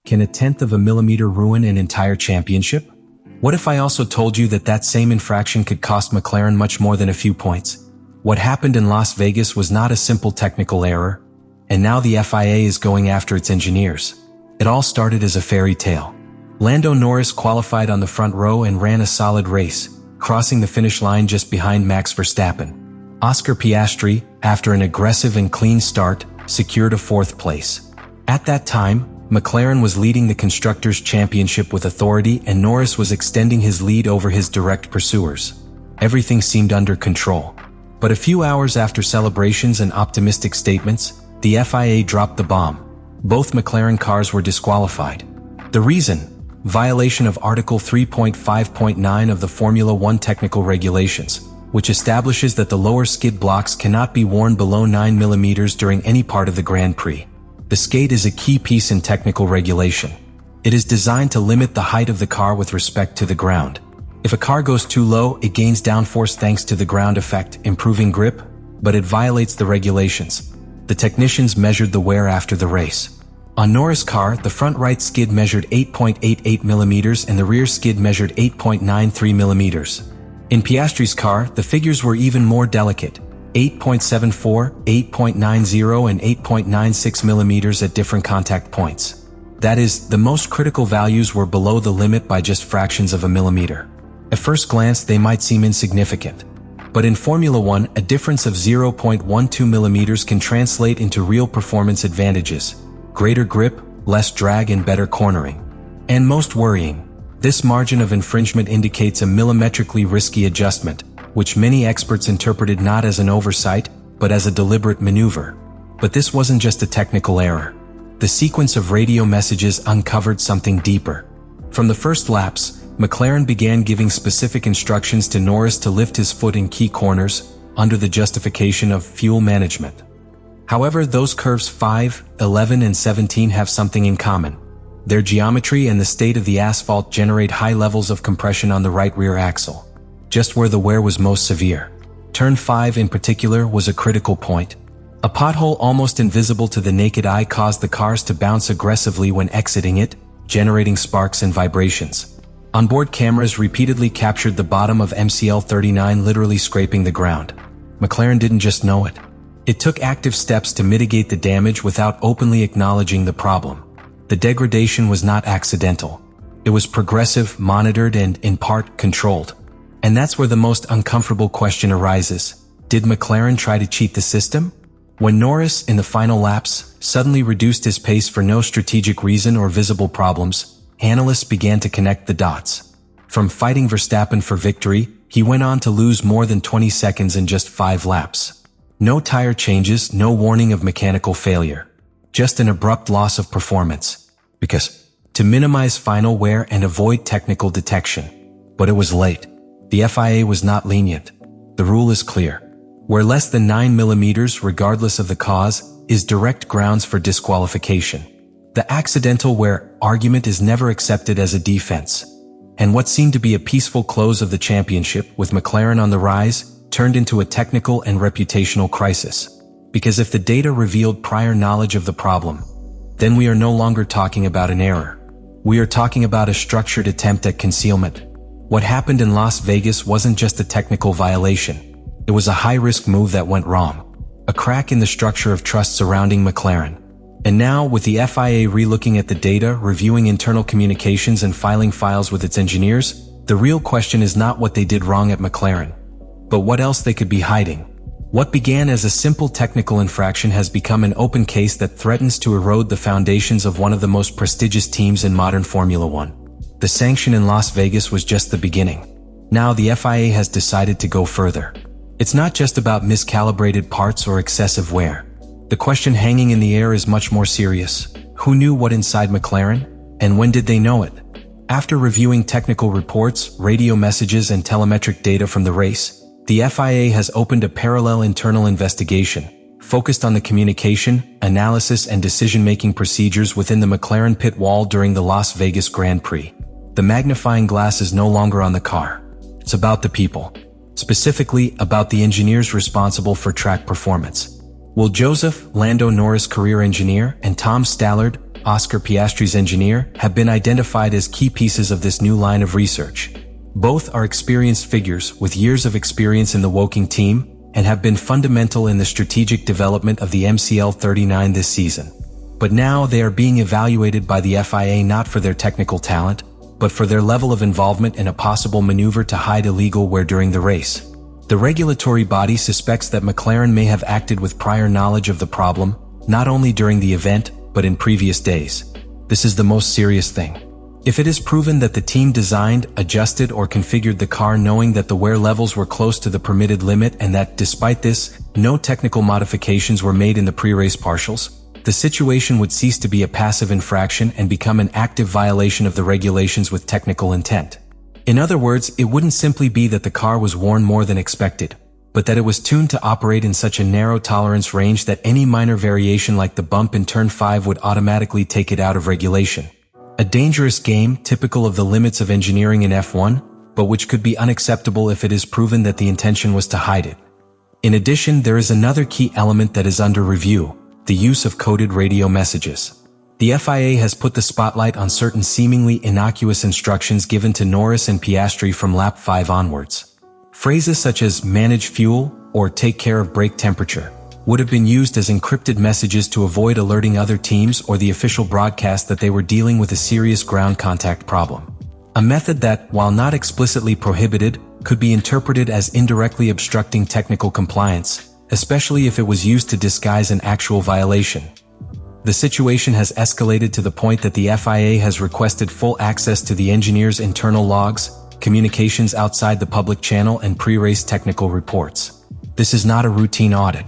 Can a tenth of a millimeter ruin an entire championship? What if I also told you that that same infraction could cost McLaren much more than a few points? What happened in Las Vegas was not a simple technical error, and now the FIA is going after its engineers. It all started as a fairy tale. Lando Norris qualified on the front row and ran a solid race, crossing the finish line just behind Max Verstappen. Oscar Piastri, after an aggressive and clean start, secured a fourth place. At that time, McLaren was leading the Constructors' Championship with authority and Norris was extending his lead over his direct pursuers. Everything seemed under control. But a few hours after celebrations and optimistic statements, the FIA dropped the bomb. Both McLaren cars were disqualified. The reason? Violation of Article 3.5.9 of the Formula 1 technical regulations, which establishes that the lower skid blocks cannot be worn below 9 mm during any part of the Grand Prix. The skate is a key piece in technical regulation. It is designed to limit the height of the car with respect to the ground. If a car goes too low, it gains downforce thanks to the ground effect, improving grip, but it violates the regulations. The technicians measured the wear after the race. On Norris' car, the front right skid measured 8.88 mm and the rear skid measured 8.93 mm. In Piastri's car, the figures were even more delicate, 8.74, 8.90 and 8.96 mm at different contact points. That is, the most critical values were below the limit by just fractions of a millimeter. At first glance, they might seem insignificant. But in Formula 1, a difference of 0.12 mm can translate into real performance advantages. Greater grip, less drag and better cornering. And most worrying, this margin of infringement indicates a millimetrically risky adjustment, which many experts interpreted not as an oversight, but as a deliberate maneuver. But this wasn't just a technical error. The sequence of radio messages uncovered something deeper. From the first laps, McLaren began giving specific instructions to Norris to lift his foot in key corners, under the justification of fuel management. However, those curves 5, 11 and 17 have something in common. Their geometry and the state of the asphalt generate high levels of compression on the right rear axle, just where the wear was most severe. Turn 5 in particular was a critical point. A pothole almost invisible to the naked eye caused the cars to bounce aggressively when exiting it, generating sparks and vibrations. Onboard cameras repeatedly captured the bottom of MCL 39 literally scraping the ground. McLaren didn't just know it. It took active steps to mitigate the damage without openly acknowledging the problem. The degradation was not accidental. It was progressive, monitored, and, in part, controlled. And that's where the most uncomfortable question arises. Did McLaren try to cheat the system? When Norris, in the final laps, suddenly reduced his pace for no strategic reason or visible problems, analysts began to connect the dots. From fighting Verstappen for victory, he went on to lose more than 20 seconds in just 5 laps. No tire changes, no warning of mechanical failure. Just an abrupt loss of performance. Because, to minimize final wear and avoid technical detection. But it was late. The FIA was not lenient. The rule is clear. Where less than 9 mm, regardless of the cause, is direct grounds for disqualification. The accidental wear argument is never accepted as a defense. And what seemed to be a peaceful close of the championship, with McLaren on the rise, turned into a technical and reputational crisis. Because if the data revealed prior knowledge of the problem, then we are no longer talking about an error. We are talking about a structured attempt at concealment. What happened in Las Vegas wasn't just a technical violation. It was a high-risk move that went wrong. A crack in the structure of trust surrounding McLaren. And now, with the FIA re-looking at the data, reviewing internal communications and filing files with its engineers, the real question is not what they did wrong at McLaren, but what else they could be hiding. What began as a simple technical infraction has become an open case that threatens to erode the foundations of one of the most prestigious teams in modern Formula 1. The sanction in Las Vegas was just the beginning. Now the FIA has decided to go further. It's not just about miscalibrated parts or excessive wear. The question hanging in the air is much more serious. Who knew what inside McLaren? And when did they know it? After reviewing technical reports, radio messages, and telemetric data from the race, the FIA has opened a parallel internal investigation, focused on the communication, analysis, and decision-making procedures within the McLaren pit wall during the Las Vegas Grand Prix. The magnifying glass is no longer on the car. It's about the people. Specifically, about the engineers responsible for track performance. Will Joseph, Lando Norris career engineer, and Tom Stallard, Oscar Piastri's engineer, have been identified as key pieces of this new line of research. Both are experienced figures with years of experience in the Woking team and have been fundamental in the strategic development of the MCL39 this season. But now they are being evaluated by the FIA not for their technical talent, but for their level of involvement in a possible maneuver to hide illegal wear during the race. The regulatory body suspects that McLaren may have acted with prior knowledge of the problem, not only during the event, but in previous days. This is the most serious thing. If it is proven that the team designed, adjusted, or configured the car knowing that the wear levels were close to the permitted limit and that, despite this, no technical modifications were made in the pre-race partials, the situation would cease to be a passive infraction and become an active violation of the regulations with technical intent. In other words, it wouldn't simply be that the car was worn more than expected, but that it was tuned to operate in such a narrow tolerance range that any minor variation like the bump in turn 5 would automatically take it out of regulation. A dangerous game typical of the limits of engineering in F1, but which could be unacceptable if it is proven that the intention was to hide it. In addition, there is another key element that is under review: the use of coded radio messages. The FIA has put the spotlight on certain seemingly innocuous instructions given to Norris and Piastri from lap 5 onwards. Phrases such as "manage fuel" or "take care of brake temperature" would have been used as encrypted messages to avoid alerting other teams or the official broadcast that they were dealing with a serious ground contact problem. A method that, while not explicitly prohibited, could be interpreted as indirectly obstructing technical compliance, especially if it was used to disguise an actual violation. The situation has escalated to the point that the FIA has requested full access to the engineer's internal logs, communications outside the public channel, and pre-race technical reports. This is not a routine audit.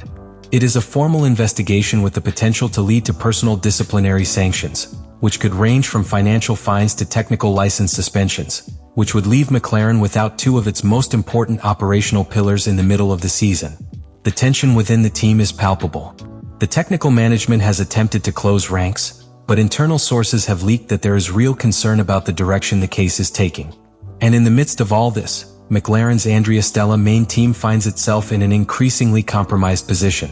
It is a formal investigation with the potential to lead to personal disciplinary sanctions, which could range from financial fines to technical license suspensions, which would leave McLaren without two of its most important operational pillars in the middle of the season. The tension within the team is palpable. The technical management has attempted to close ranks, but internal sources have leaked that there is real concern about the direction the case is taking. And in the midst of all this, McLaren's Andrea Stella main team finds itself in an increasingly compromised position.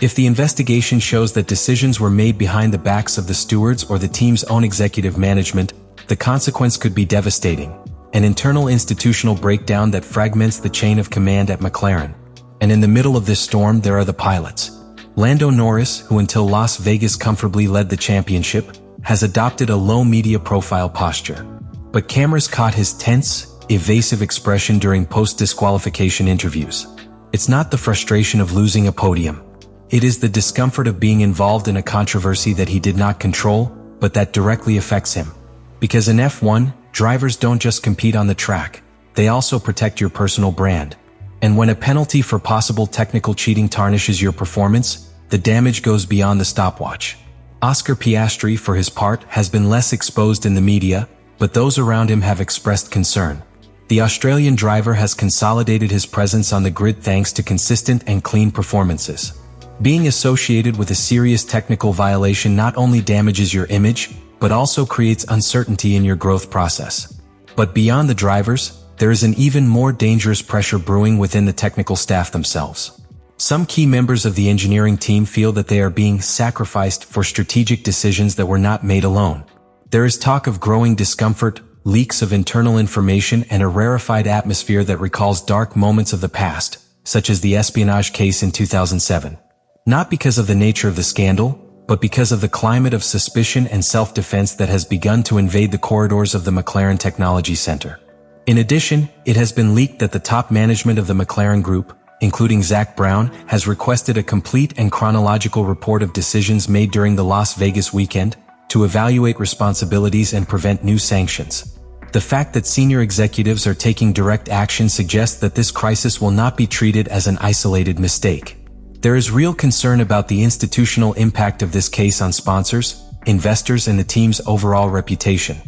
If the investigation shows that decisions were made behind the backs of the stewards or the team's own executive management, the consequence could be devastating: an internal institutional breakdown that fragments the chain of command at McLaren. And in the middle of this storm, there are the pilots. Lando Norris, who until Las Vegas comfortably led the championship, has adopted a low media profile posture. But cameras caught his tense, evasive expression during post-disqualification interviews. It's not the frustration of losing a podium. It is the discomfort of being involved in a controversy that he did not control, but that directly affects him. Because in F1, drivers don't just compete on the track, they also protect your personal brand. And when a penalty for possible technical cheating tarnishes your performance, the damage goes beyond the stopwatch. Oscar Piastri, for his part, has been less exposed in the media, but those around him have expressed concern. The Australian driver has consolidated his presence on the grid thanks to consistent and clean performances. Being associated with a serious technical violation not only damages your image, but also creates uncertainty in your growth process. But beyond the drivers, there is an even more dangerous pressure brewing within the technical staff themselves. Some key members of the engineering team feel that they are being sacrificed for strategic decisions that were not made alone. There is talk of growing discomfort, leaks of internal information, and a rarefied atmosphere that recalls dark moments of the past, such as the espionage case in 2007. Not because of the nature of the scandal, but because of the climate of suspicion and self-defense that has begun to invade the corridors of the McLaren Technology Center. In addition, it has been leaked that the top management of the McLaren Group, including Zak Brown, has requested a complete and chronological report of decisions made during the Las Vegas weekend to evaluate responsibilities and prevent new sanctions. The fact that senior executives are taking direct action suggests that this crisis will not be treated as an isolated mistake. There is real concern about the institutional impact of this case on sponsors, investors, and the team's overall reputation.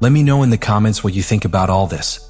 Let me know in the comments what you think about all this.